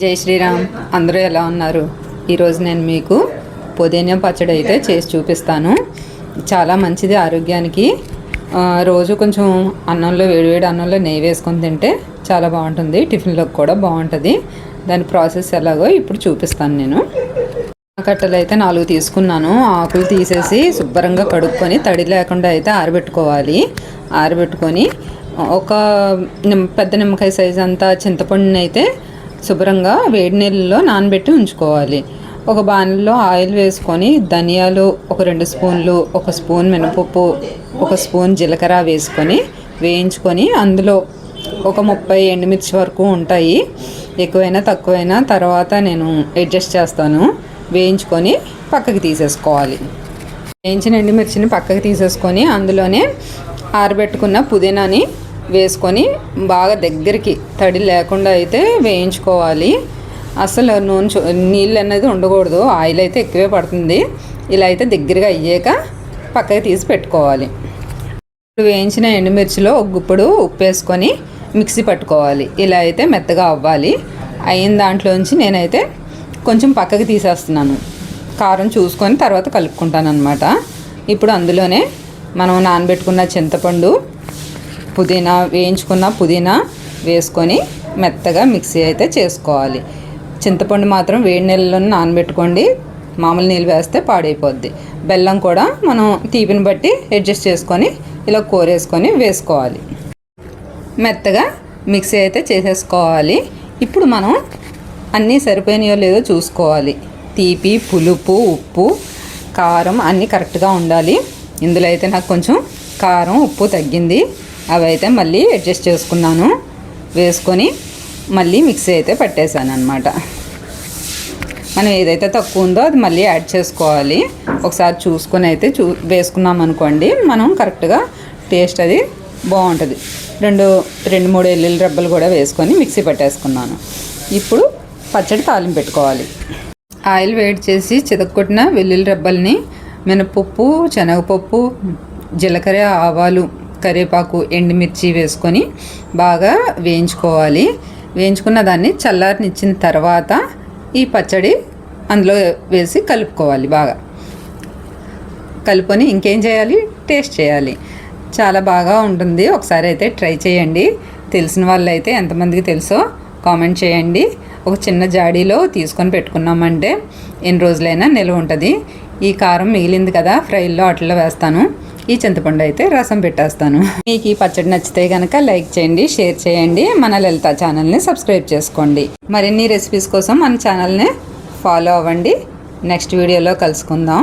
జై శ్రీరామ్. అందరూ ఎలా ఉన్నారు? ఈరోజు నేను మీకు పుదీనా పచ్చడి అయితే చేసి చూపిస్తాను. చాలా మంచిది ఆరోగ్యానికి. రోజు కొంచెం అన్నంలో వేడివేడి అన్నంలో నెయ్యి వేసుకొని తింటే చాలా బాగుంటుంది. టిఫిన్లోకి కూడా బాగుంటుంది. దాని ప్రాసెస్ ఎలాగో ఇప్పుడు చూపిస్తాను. నేను కట్టలు అయితే 4 తీసుకున్నాను. ఆకులు తీసేసి శుభ్రంగా కడుక్కొని తడి లేకుండా అయితే ఆరబెట్టుకోవాలి. ఆరబెట్టుకొని ఒక పెద్ద నిమ్మకాయ సైజు అంతా చింతపండుని అయితే శుభ్రంగా వేడి నీళ్ళలో నానబెట్టి ఉంచుకోవాలి. ఒక బాణలో ఆయిల్ వేసుకొని ధనియాలు ఒక 2 స్పూన్లు, 1 స్పూన్ మినపప్పు, 1 స్పూన్ జీలకర్ర వేసుకొని వేయించుకొని అందులో ఒక 30 ఎండుమిర్చి వరకు ఉంటాయి. ఎక్కువైనా తక్కువైనా తర్వాత నేను అడ్జస్ట్ చేస్తాను. వేయించుకొని పక్కకి తీసేసుకోవాలి. వేయించిన ఎండుమిర్చిని పక్కకి తీసేసుకొని అందులోనే ఆరబెట్టుకున్న పుదీనాని వేసుకొని బాగా దగ్గరికి తడి లేకుండా అయితే వేయించుకోవాలి. అసలు నీళ్ళు అనేది ఉండకూడదు. ఆయిల్ అయితే ఎక్కువే పడుతుంది. ఇలా అయితే దగ్గరగా అయ్యాక పక్కకి తీసి పెట్టుకోవాలి. ఇప్పుడు వేయించిన ఎండుమిర్చిలో ఒక గుప్పుడు ఉప్పు వేసుకొని మిక్సీ పట్టుకోవాలి. ఇలా అయితే మెత్తగా అవ్వాలి. అయిన దాంట్లోంచి నేనైతే కొంచెం పక్కకి తీసేస్తున్నాను. కారం చూసుకొని తర్వాత కలుపుకుంటాను అన్నమాట. ఇప్పుడు అందులోనే మనం నానబెట్టుకున్న చింతపండు, పుదీనా, వేయించుకున్న పుదీనా వేసుకొని మెత్తగా మిక్సీ అయితే చేసుకోవాలి. చింతపండు మాత్రం వేడి నీళ్ళలో నానబెట్టుకోండి. మామూలు నీళ్ళు వేస్తే పాడైపోద్ది. బెల్లం కూడా మనం తీపిని బట్టి అడ్జస్ట్ చేసుకొని ఇలా కోరేసుకొని వేసుకోవాలి. మెత్తగా మిక్సీ అయితే చేసేసుకోవాలి. ఇప్పుడు మనం అన్నీ సరిపోయినాయో లేదో చూసుకోవాలి. తీపి, పులుపు, ఉప్పు, కారం అన్నీ కరెక్ట్గా ఉండాలి. ఇందులో అయితే నాకు కొంచెం కారం, ఉప్పు తగ్గింది. అవి అయితే మళ్ళీ అడ్జస్ట్ చేసుకున్నాను. వేసుకొని మళ్ళీ మిక్సీ అయితే పట్టేశాను అన్నమాట. మనం ఏదైతే తక్కువ ఉందో అది మళ్ళీ యాడ్ చేసుకోవాలి. ఒకసారి చూసుకొని అయితే వేసుకున్నాం అనుకోండి, మనం కరెక్ట్గా టేస్ట్ అది బాగుంటుంది. 2-3 వెల్లుల్లి రెబ్బలు కూడా వేసుకొని మిక్సీ పట్టేసుకున్నాను. ఇప్పుడు పచ్చడి తాలింపు పెట్టుకోవాలి. ఆయిల్ వేడి చేసి చితక్కొట్టిన వెల్లుల్లి రెబ్బల్ని మినపప్పు, శనగపప్పు, జీలకర్ర, ఆవాలు, కరివేపాకు, ఎండుమిర్చి వేసుకొని బాగా వేయించుకోవాలి. వేయించుకున్న దాన్ని చల్లారనిచ్చిన తర్వాత ఈ పచ్చడి అందులో వేసి కలుపుకోవాలి. బాగా కలుపుకొని ఇంకేం చేయాలి, టేస్ట్ చేయాలి. చాలా బాగా ఉంటుంది. ఒకసారి అయితే ట్రై చేయండి. తెలిసిన వాళ్ళు అయితే ఎంతమందికి తెలుసో కామెంట్ చేయండి. ఒక చిన్న జాడీలో తీసుకొని పెట్టుకున్నామంటే ఎన్ని రోజులైనా నిల్వ ఉంటుంది. ఈ కారం మిగిలింది కదా, ఫ్రైల్లో అట్లా వేస్తాను. ఈ చింతపండు అయితే రసం పెట్టేస్తాను. మీకు ఈ పచ్చడి నచ్చితే కనుక లైక్ చేయండి, షేర్ చేయండి. మన లలిత ఛానల్ని సబ్స్క్రైబ్ చేసుకోండి. మరిన్ని రెసిపీస్ కోసం మన ఛానల్ని ఫాలో అవ్వండి. నెక్స్ట్ వీడియోలో కలుసుకుందాం.